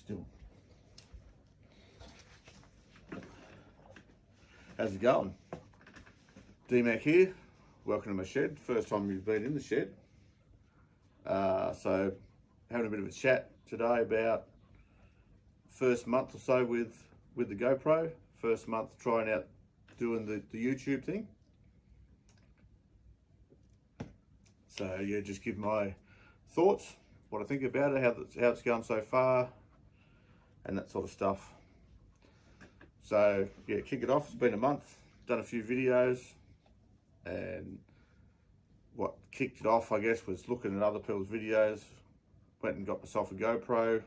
still. How's it going? D-Mac here. Welcome to my shed. First time you've been in the shed. So having a bit of a chat today about first month or so with the GoPro. First month trying out doing the YouTube thing. So yeah, just give my thoughts, what I think about it, how it's going so far, and that sort of stuff. So yeah, kick it off. It's been a month, done a few videos, and what kicked it off, I guess, was looking at other people's videos. Went and got myself a GoPro,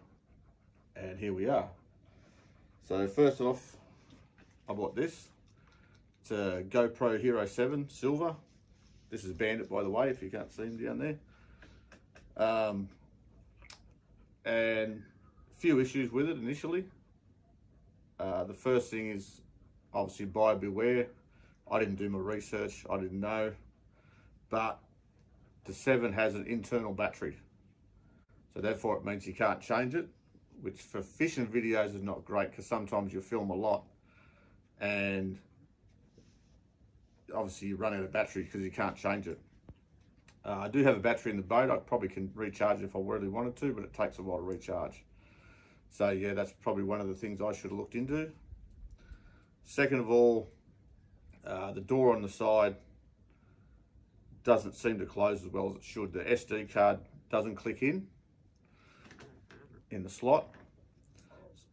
and here we are. So first off, I bought this. It's a GoPro Hero 7 Silver. This is Bandit, by the way, if you can't see him down there. And a few issues with it initially. The first thing is obviously buyer beware. I didn't do my research, I didn't know, but the 7 has an internal battery, so therefore it means you can't change it, which for fishing videos is not great, because sometimes you film a lot and obviously you run out of battery because you can't change it. I do have a battery in the boat. I probably can recharge it if I really wanted to, but it takes a while to recharge. So yeah, that's probably one of the things I should have looked into. Second of all, the door on the side doesn't seem to close as well as it should. The SD card doesn't click in the slot,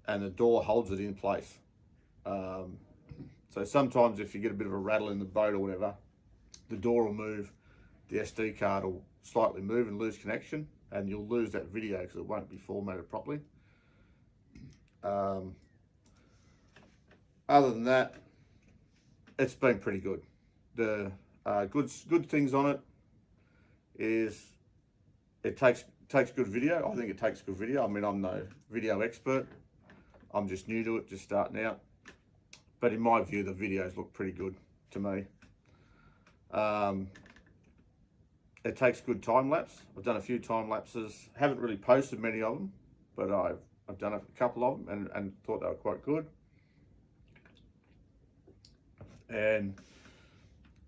and the door holds it in place. So sometimes if you get a bit of a rattle in the boat or whatever, the door will move, the SD card will slightly move and lose connection, and you'll lose that video because it won't be formatted properly. Other than that, it's been pretty good. The good things on it is it takes good video. I think it takes good video. I mean, I'm no video expert. I'm just new to it, just starting out. But in my view, the videos look pretty good to me. It takes good time lapse. I've done a few time lapses. Haven't really posted many of them, but I've done a couple of them and thought they were quite good. And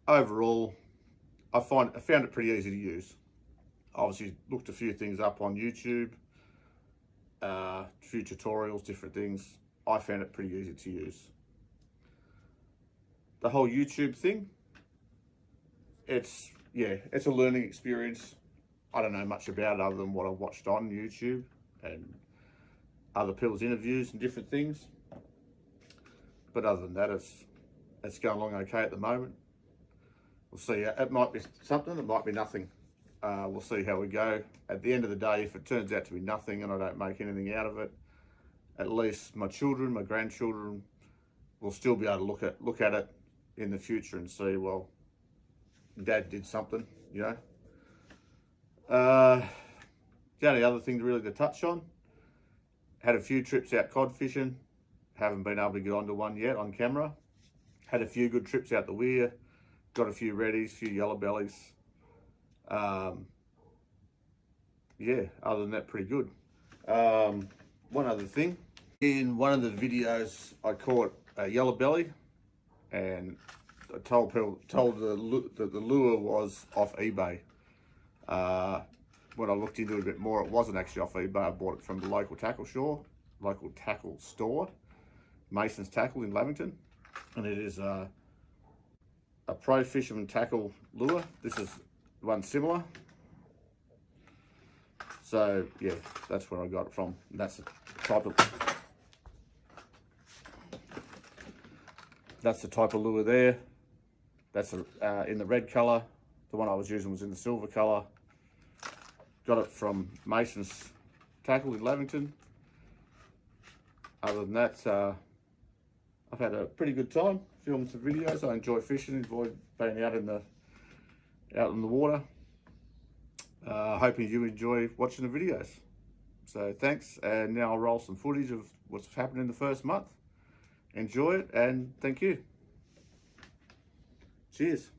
overall, I found it pretty easy to use. Obviously looked a few things up on YouTube, a few tutorials, different things. I found it pretty easy to use. The whole YouTube thing, it's a learning experience. I don't know much about it other than what I've watched on YouTube and other people's interviews and different things. But other than that, it's going along okay at the moment. We'll see. It might be something, it might be nothing. We'll see how we go. At the end of the day, if it turns out to be nothing and I don't make anything out of it, at least my children, my grandchildren will still be able to look at it in the future and see, well, Dad did something, you know. The only other thing really to touch on, had a few trips out cod fishing. Haven't been able to get onto one yet on camera. Had a few good trips out the weir. Got a few reddies, a few yellow bellies. Yeah, other than that, pretty good. One other thing. In one of the videos, I caught a yellow belly, and I told that the lure was off eBay. When I looked into it a bit more, it wasn't actually off eBay. I bought it from the local tackle store, Mason's Tackle in Lavington, and it is a pro fisherman tackle lure. This is one similar. So yeah, that's where I got it from. And that's the type of lure there. That's in the red colour. The one I was using was in the silver colour. Got it from Mason's Tackle in Lavington. Other than that, I've had a pretty good time filming some videos. I enjoy fishing, enjoy being out in the water. Hoping you enjoy watching the videos. So thanks, and now I'll roll some footage of what's happened in the first month. Enjoy it, and thank you. Cheers.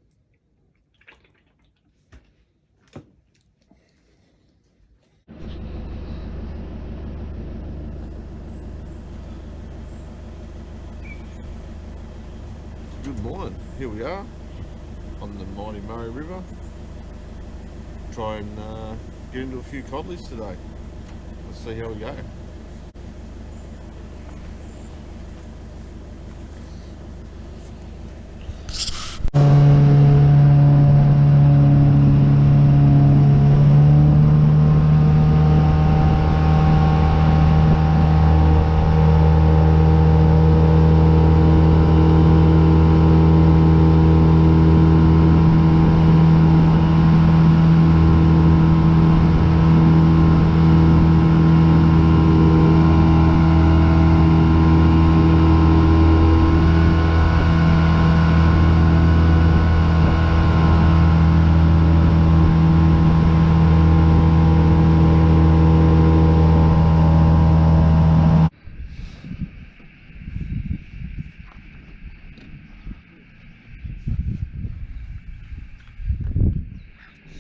Good morning. Here we are on the mighty Murray River. Try and get into a few codlies today. Let's see how we go.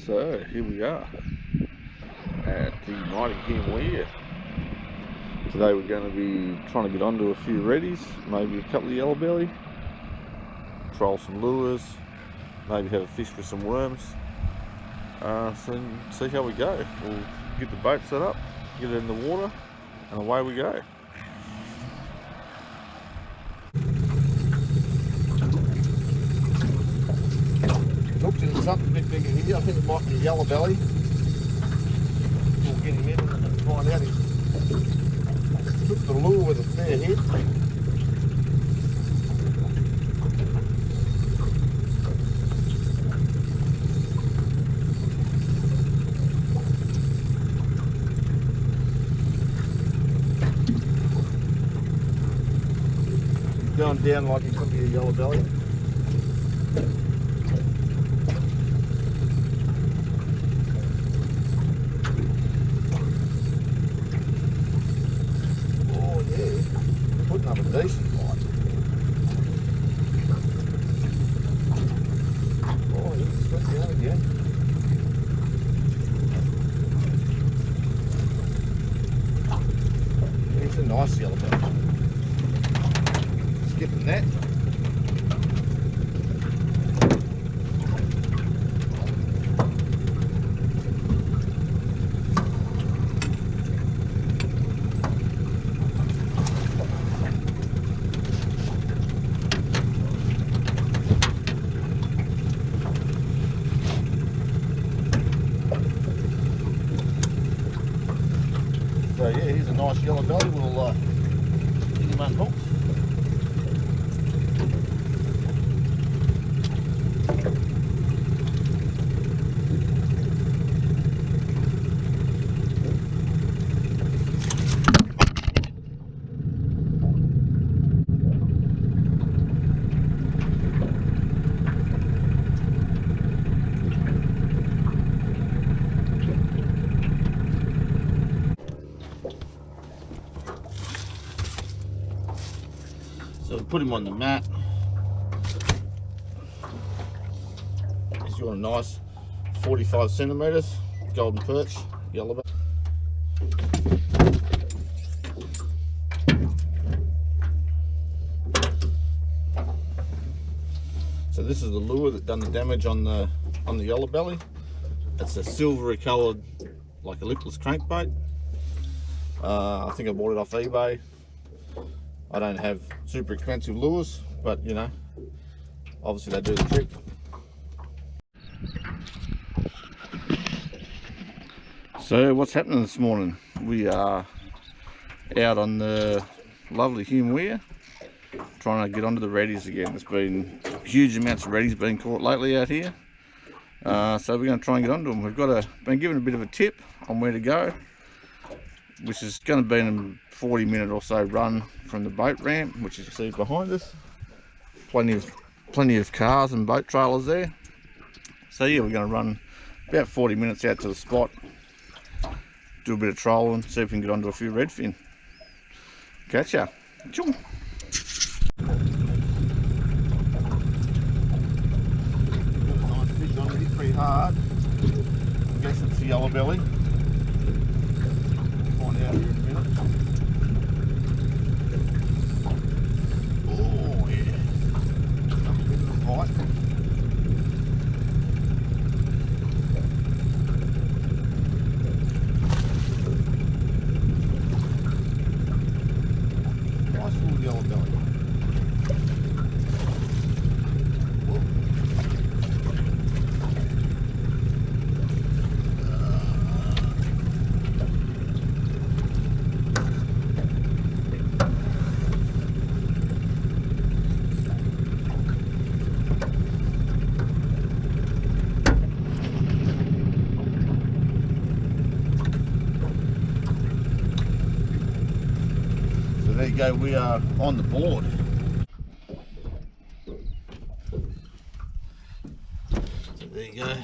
So here we are at the mighty Weir. Today we're going to be trying to get onto a few reddies, maybe a couple of yellow belly, troll some lures, maybe have a fish for some worms. So see how we go. We'll get the boat set up, get it in the water, and away we go. Hooked into something a bit bigger here. I think it might be a yellow belly. We'll get him in and find out. He's hooked the lure with a fair head. He's going down like he could be a yellow belly. Putting up a decent bite. Oh, he's got down again. He's a nice yellow belly. Skipping that. So yeah, here's a nice yellow belly. We'll get him unhooked. So put him on the mat. He's got a nice 45 centimeters golden perch, yellow belly. So this is the lure that done the damage on the yellow belly. It's a silvery coloured, like a lipless crankbait. I think I bought it off eBay. I don't have super expensive lures, but you know, obviously they do the trick. So what's happening this morning? We are out on the lovely Weir, trying to get onto the reddies again. There's been huge amounts of reddies being caught lately out here, so we're going to try and get onto them. We've been given a bit of a tip on where to go, which is going to be in a 40-minute or so run from the boat ramp, which you can see behind us. Plenty of cars and boat trailers there. So yeah, we're going to run about 40 minutes out to the spot, do a bit of trolling, see if we can get onto a few redfin. Catch ya. Chum. Nice fish on, it's pretty hard. I guess it's the yellow belly. Find out here in a minute. Oh yeah. there you go, we are on the board. So there you go,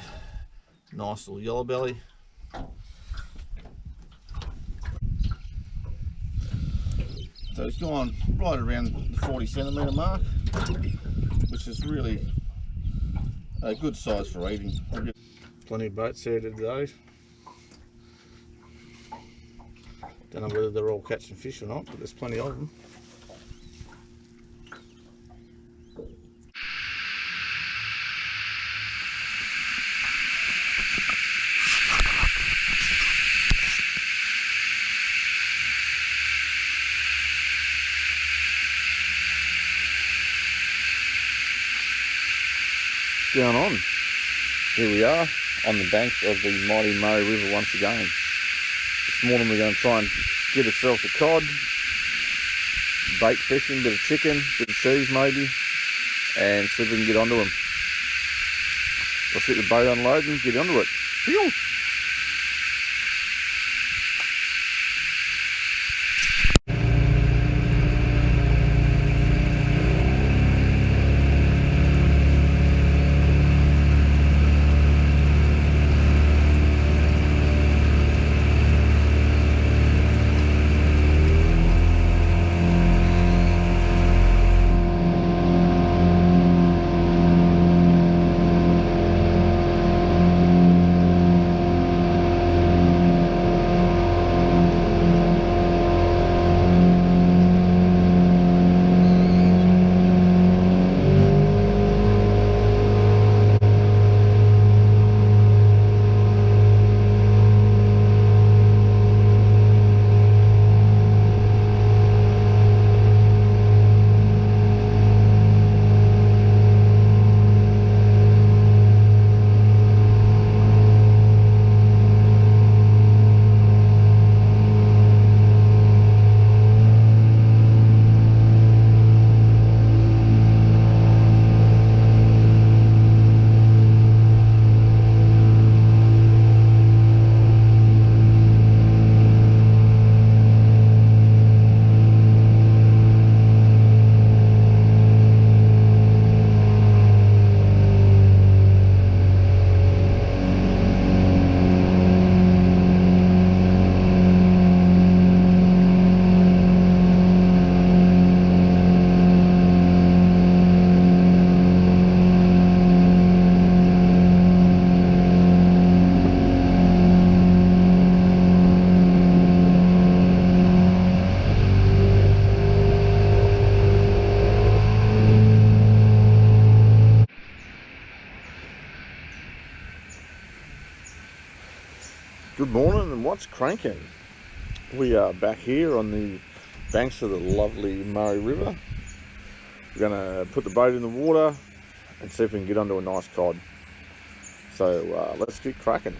nice little yellow belly. So it's gone right around the 40 centimetre mark, which is really a good size for eating. Plenty of boats here today. Don't know whether they're all catching fish or not, but there's plenty of them. What's going on? Here we are on the banks of the mighty Murray River once again. This morning we're going to try and get ourselves a cod, bait fishing, bit of chicken, bit of cheese maybe, and see if we can get onto them. Let's get the boat unloaded and get onto it. Phew. Good morning, and what's cranking? We are back here on the banks of the lovely Murray River. We're going to put the boat in the water and see if we can get onto a nice cod. So let's get cracking.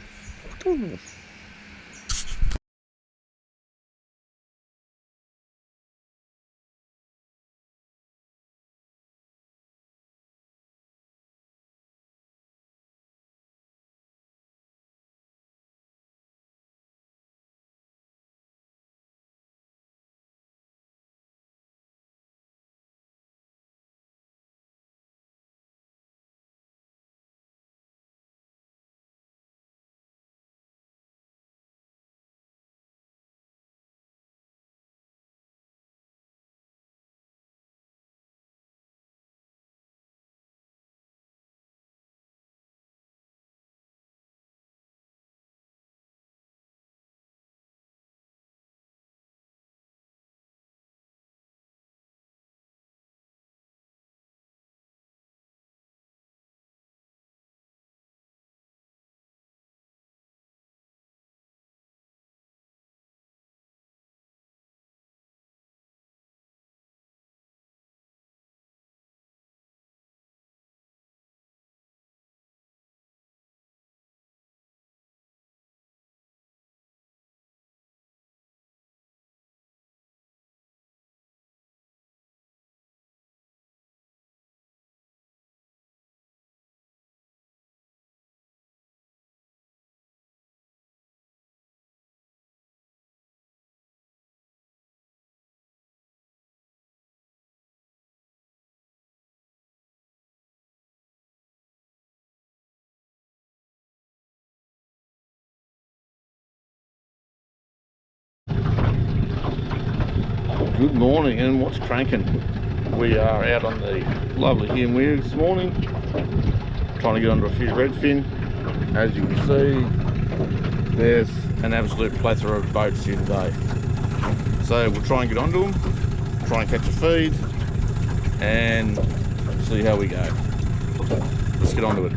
Good morning, and what's cranking? We are out on the lovely Hiamwea this morning, trying to get onto a few redfin. As you can see, there's an absolute plethora of boats here today. So we'll try and get onto them, try and catch a feed, and see how we go. Let's get onto it.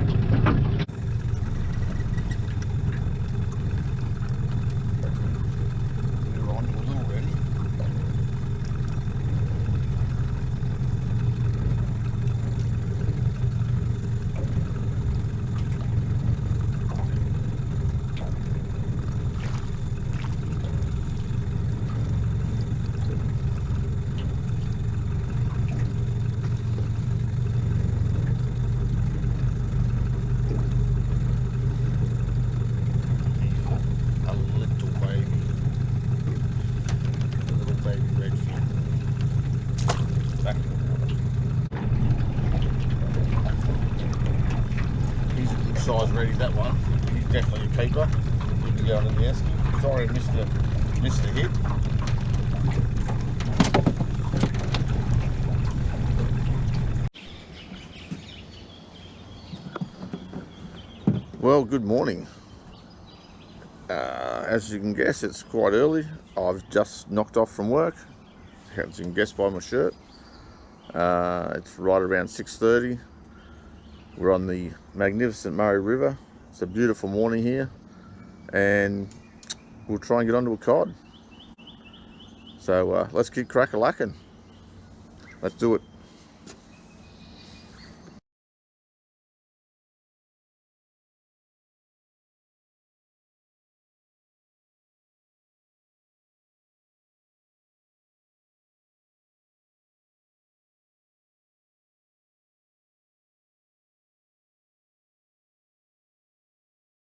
Size ready, that one. He's definitely a keeper. Good to go on in the esky. Sorry I missed the hit. Well, good morning. As you can guess, it's quite early. I've just knocked off from work. As you can guess by my shirt. It's right around 6:30. We're on the magnificent Murray River. It's a beautiful morning here, and we'll try and get onto a cod. So let's get crack-a-lacking. Let's do it.